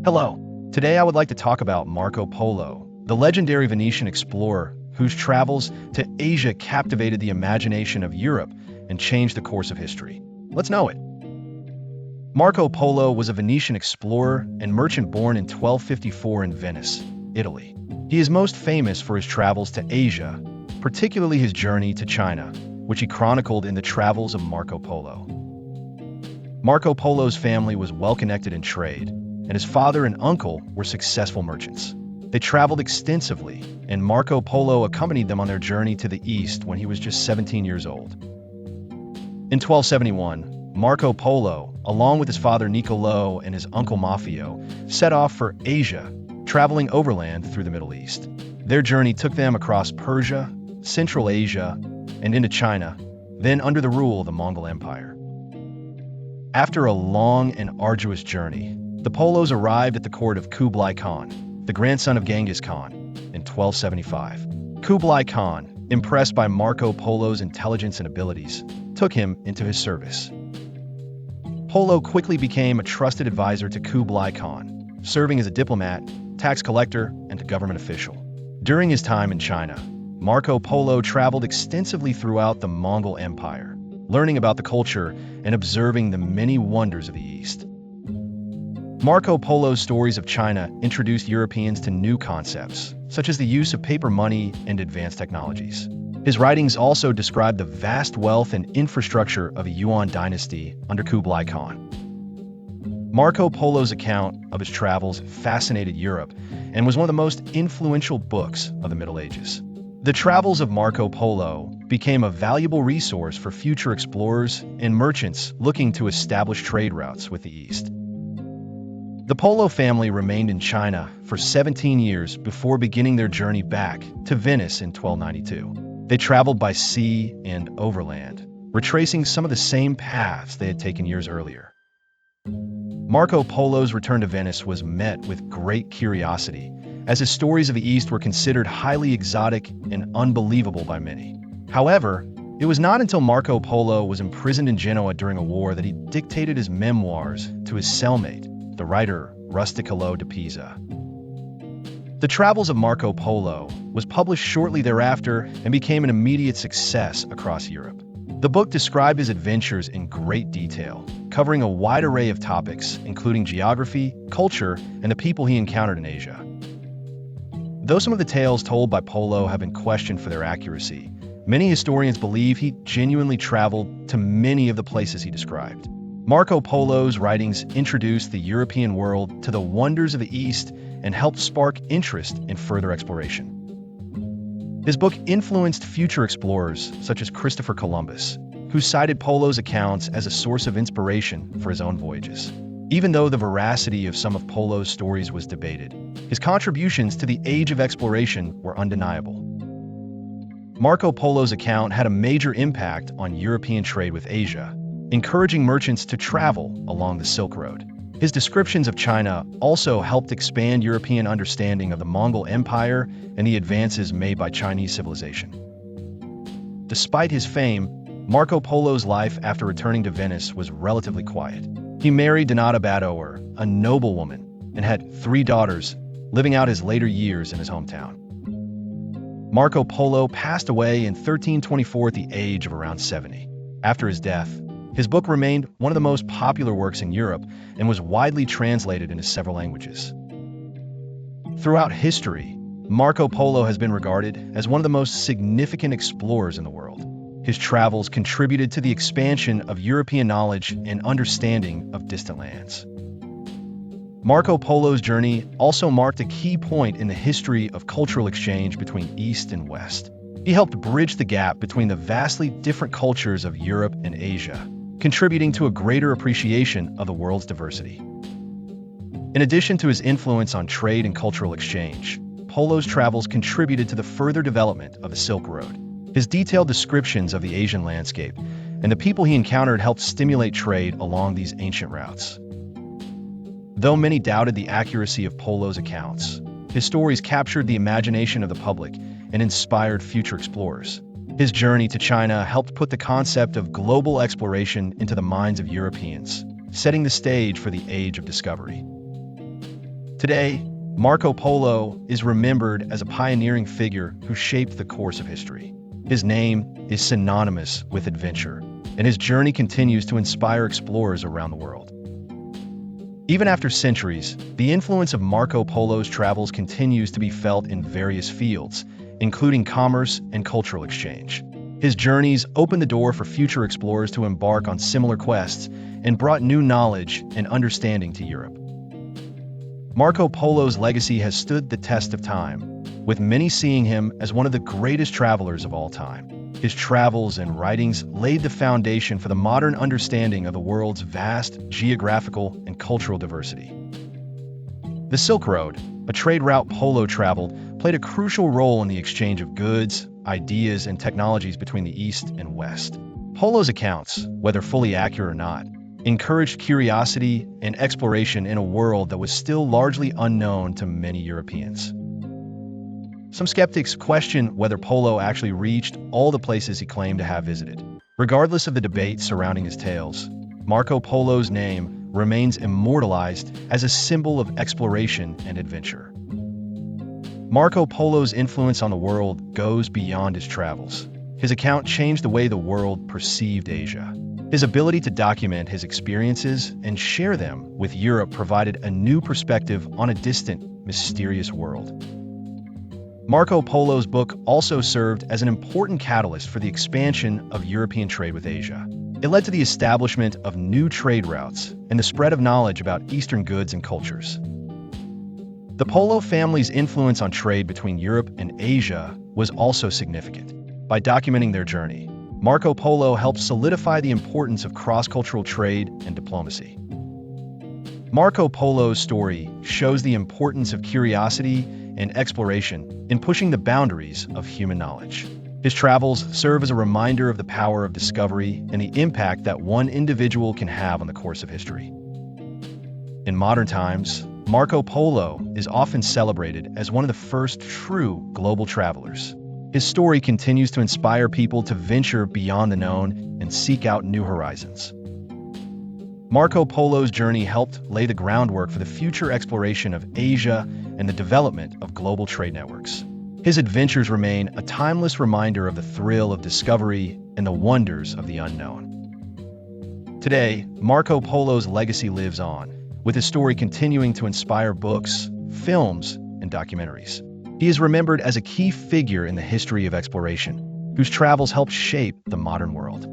Hello. Today I would like to talk about Marco Polo, the legendary Venetian explorer whose travels to Asia captivated the imagination of Europe and changed the course of history. Let's know it. Marco Polo was a Venetian explorer and merchant born in 1254 in Venice, Italy. He is most famous for his travels to Asia, particularly his journey to China, which he chronicled in the Travels of Marco Polo. Marco Polo's family was well-connected in trade, and his father and uncle were successful merchants. They traveled extensively, and Marco Polo accompanied them on their journey to the east when he was just 17 years old. In 1271, Marco Polo, along with his father Niccolo and his uncle Maffeo, set off for Asia, traveling overland through the Middle East. Their journey took them across Persia, Central Asia, and into China, then under the rule of the Mongol Empire. After a long and arduous journey, the Polos arrived at the court of Kublai Khan, the grandson of Genghis Khan, in 1275. Kublai Khan, impressed by Marco Polo's intelligence and abilities, took him into his service. Polo quickly became a trusted advisor to Kublai Khan, serving as a diplomat, tax collector, and a government official. During his time in China, Marco Polo traveled extensively throughout the Mongol Empire, learning about the culture and observing the many wonders of the East. Marco Polo's stories of China introduced Europeans to new concepts, such as the use of paper money and advanced technologies. His writings also describe the vast wealth and infrastructure of the Yuan dynasty under Kublai Khan. Marco Polo's account of his travels fascinated Europe and was one of the most influential books of the Middle Ages. The Travels of Marco Polo became a valuable resource for future explorers and merchants looking to establish trade routes with the East. The Polo family remained in China for 17 years before beginning their journey back to Venice in 1292. They traveled by sea and overland, retracing some of the same paths they had taken years earlier. Marco Polo's return to Venice was met with great curiosity, as his stories of the East were considered highly exotic and unbelievable by many. However, it was not until Marco Polo was imprisoned in Genoa during a war that he dictated his memoirs to his cellmate, the writer Rusticolo de Pisa. The Travels of Marco Polo was published shortly thereafter and became an immediate success across Europe. The book described his adventures in great detail, covering a wide array of topics, including geography, culture, and the people he encountered in Asia. Though some of the tales told by Polo have been questioned for their accuracy, many historians believe he genuinely traveled to many of the places he described. Marco Polo's writings introduced the European world to the wonders of the East and helped spark interest in further exploration. His book influenced future explorers such as Christopher Columbus, who cited Polo's accounts as a source of inspiration for his own voyages. Even though the veracity of some of Polo's stories was debated, his contributions to the age of exploration were undeniable. Marco Polo's account had a major impact on European trade with Asia, encouraging merchants to travel along the Silk Road. His descriptions of China also helped expand European understanding of the Mongol Empire and the advances made by Chinese civilization. Despite his fame, Marco Polo's life after returning to Venice was relatively quiet. He married Donata Badoer, a noblewoman, and had 3 daughters, living out his later years in his hometown. Marco Polo passed away in 1324 at the age of around 70. After his death, his book remained one of the most popular works in Europe and was widely translated into several languages. Throughout history, Marco Polo has been regarded as one of the most significant explorers in the world. His travels contributed to the expansion of European knowledge and understanding of distant lands. Marco Polo's journey also marked a key point in the history of cultural exchange between East and West. He helped bridge the gap between the vastly different cultures of Europe and Asia, contributing to a greater appreciation of the world's diversity. In addition to his influence on trade and cultural exchange, Polo's travels contributed to the further development of the Silk Road. His detailed descriptions of the Asian landscape and the people he encountered helped stimulate trade along these ancient routes. Though many doubted the accuracy of Polo's accounts, his stories captured the imagination of the public and inspired future explorers. His journey to China helped put the concept of global exploration into the minds of Europeans, setting the stage for the Age of Discovery. Today, Marco Polo is remembered as a pioneering figure who shaped the course of history. His name is synonymous with adventure, and his journey continues to inspire explorers around the world. Even after centuries, the influence of Marco Polo's travels continues to be felt in various fields, including commerce and cultural exchange. His journeys opened the door for future explorers to embark on similar quests and brought new knowledge and understanding to Europe. Marco Polo's legacy has stood the test of time, with many seeing him as one of the greatest travelers of all time. His travels and writings laid the foundation for the modern understanding of the world's vast geographical and cultural diversity. The Silk Road, a trade route Polo traveled, played a crucial role in the exchange of goods, ideas, and technologies between the East and West. Polo's accounts, whether fully accurate or not, encouraged curiosity and exploration in a world that was still largely unknown to many Europeans. Some skeptics question whether Polo actually reached all the places he claimed to have visited. Regardless of the debate surrounding his tales, Marco Polo's name remains immortalized as a symbol of exploration and adventure. Marco Polo's influence on the world goes beyond his travels. His account changed the way the world perceived Asia. His ability to document his experiences and share them with Europe provided a new perspective on a distant, mysterious world. Marco Polo's book also served as an important catalyst for the expansion of European trade with Asia. It led to the establishment of new trade routes and the spread of knowledge about Eastern goods and cultures. The Polo family's influence on trade between Europe and Asia was also significant. By documenting their journey, Marco Polo helped solidify the importance of cross-cultural trade and diplomacy. Marco Polo's story shows the importance of curiosity and exploration in pushing the boundaries of human knowledge. His travels serve as a reminder of the power of discovery and the impact that one individual can have on the course of history. In modern times, Marco Polo is often celebrated as one of the first true global travelers. His story continues to inspire people to venture beyond the known and seek out new horizons. Marco Polo's journey helped lay the groundwork for the future exploration of Asia and the development of global trade networks. His adventures remain a timeless reminder of the thrill of discovery and the wonders of the unknown. Today, Marco Polo's legacy lives on, with his story continuing to inspire books, films, and documentaries. He is remembered as a key figure in the history of exploration, whose travels helped shape the modern world.